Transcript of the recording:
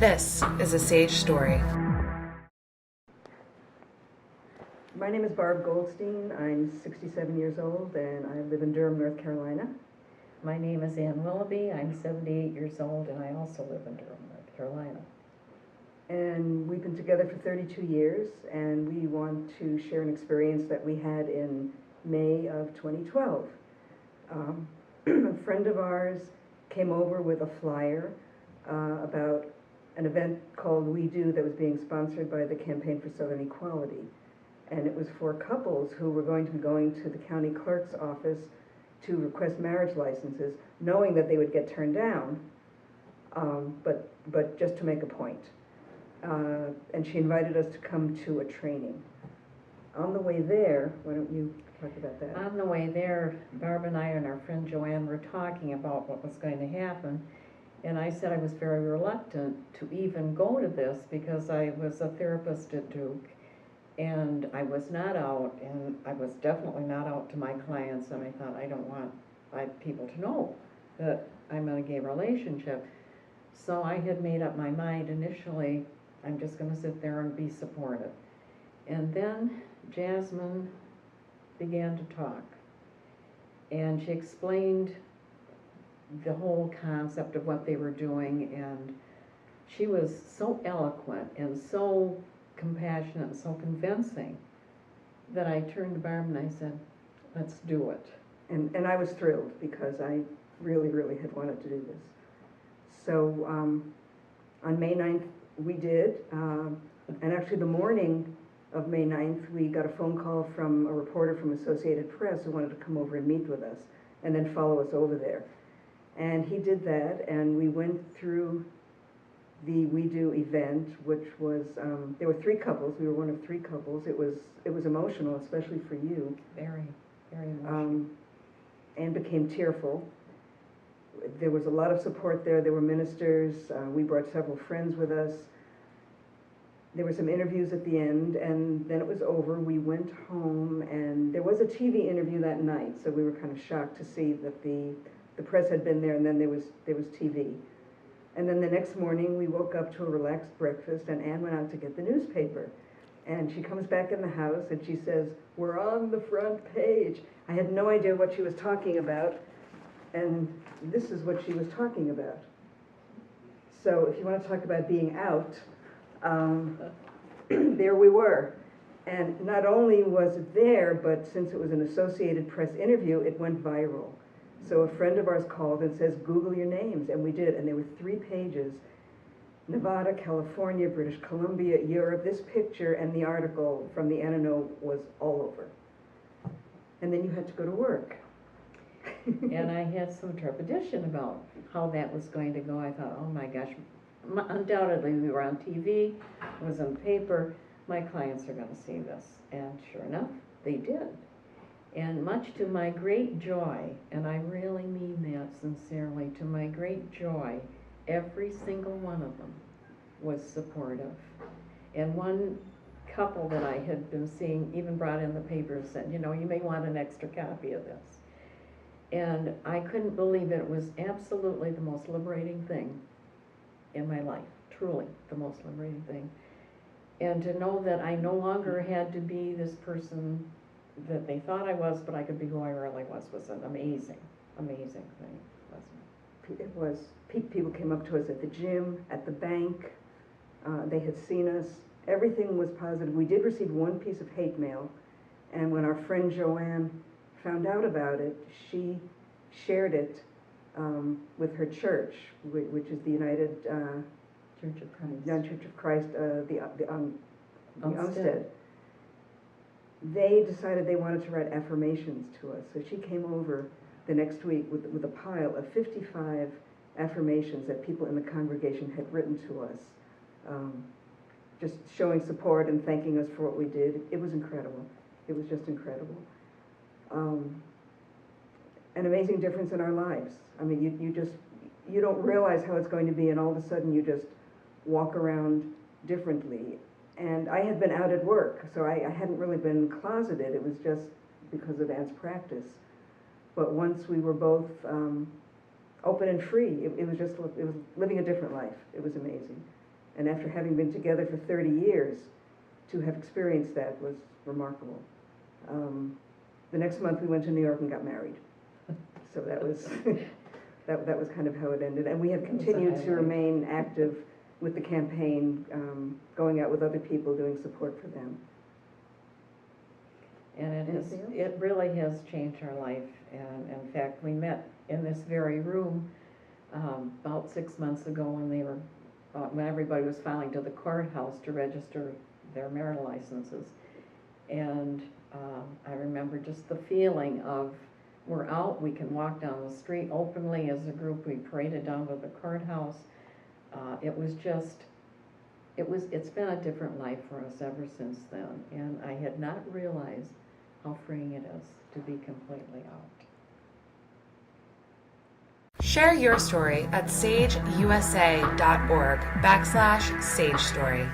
This is a Sage Story. My name is Barb Goldstein. I'm 67 years old and I live in Durham, North Carolina. My name is Ann Willoughby. I'm 78 years old and I also live in Durham, North Carolina. And we've been together for 32 years, and we want to share an experience that we had in May of 2012. A friend of ours came over with a flyer about an event called We Do that was being sponsored by the Campaign for Southern Equality. And it was for couples who were going to be going to the county clerk's office to request marriage licenses, knowing that they would get turned down, but just to make a point. And she invited us to come to a training. On the way there, why don't you talk about that? On the way there, Barb and I and our friend Joanne were talking about what was going to happen. And I said I was very reluctant to even go to this because I was a therapist at Duke. And I was not out, and I was definitely not out to my clients. And I thought, I don't want people to know that I'm in a gay relationship. So I had made up my mind initially, I'm just going to sit there and be supportive. And then Jasmine began to talk. And she explained the whole concept of what they were doing. And she was so eloquent and so compassionate and so convincing that I turned to Barb and I said, let's do it. And I was thrilled because I really, really had wanted to do this. So on May 9th, we did, and actually the morning of May 9th, we got a phone call from a reporter from Associated Press who wanted to come over and meet with us and then follow us over there. And he did that, and we went through the We Do event, which was, there were three couples. We were one of three couples. It was emotional, especially for you. Very, very emotional. And became tearful. There was a lot of support there. There were ministers. We brought several friends with us. There were some interviews at the end, and then it was over. We went home, and there was a TV interview that night, so we were kind of shocked to see that the press had been there, and then there was TV. And then the next morning, we woke up to a relaxed breakfast, and Ann went out to get the newspaper. And she comes back in the house, and she says, "We're on the front page." I had no idea what she was talking about, and this is what she was talking about. So if you want to talk about being out, there we were. And not only was it there, but since it was an Associated Press interview, it went viral. So a friend of ours called and says, Google your names, and we did, and there were 3 pages. Nevada, California, British Columbia, Europe. This picture and the article from the ANO was all over. And then you had to go to work. And I had some trepidation about how that was going to go. I thought, oh my gosh, undoubtedly we were on TV, it was in the paper, my clients are going to see this. And sure enough, they did. And much to my great joy, and I really mean that sincerely, to my great joy, every single one of them was supportive. And one couple that I had been seeing even brought in the paper said, you know, you may want an extra copy of this. And I couldn't believe it. It was absolutely the most liberating thing in my life, truly the most liberating thing. And to know that I no longer had to be this person that they thought I was, but I could be who I really was an amazing, amazing thing, wasn't it? It was. People came up to us at the gym, at the bank. They had seen us. Everything was positive. We did receive one piece of hate mail, and when our friend Joanne found out about it, she shared it with her church, which is the United Church of Christ. United Church of Christ, the Umstead. They decided they wanted to write affirmations to us. So she came over the next week with a pile of 55 affirmations that people in the congregation had written to us, just showing support and thanking us for what we did. It was incredible. It was just incredible. An amazing difference in our lives. I mean, you don't realize how it's going to be, and all of a sudden you just walk around differently. And I had been out at work, so I hadn't really been closeted. It was just because of Ann's practice. But once we were both open and free, it was living a different life. It was amazing. And after having been together for 30 years, to have experienced that was remarkable. The next month we went to New York and got married. So that was, that was kind of how it ended. And we have continued to remain active with the campaign, going out with other people, doing support for them. And Anything else? it really has changed our life. And in fact, we met in this very room about 6 months ago when everybody was filing to the courthouse to register their marital licenses. And I remember just the feeling of, we're out, we can walk down the street openly as a group. We paraded down to the courthouse. It was just, it's been a different life for us ever since then. And I had not realized how freeing it is to be completely out. Share your story at sageusa.org/Sage Story.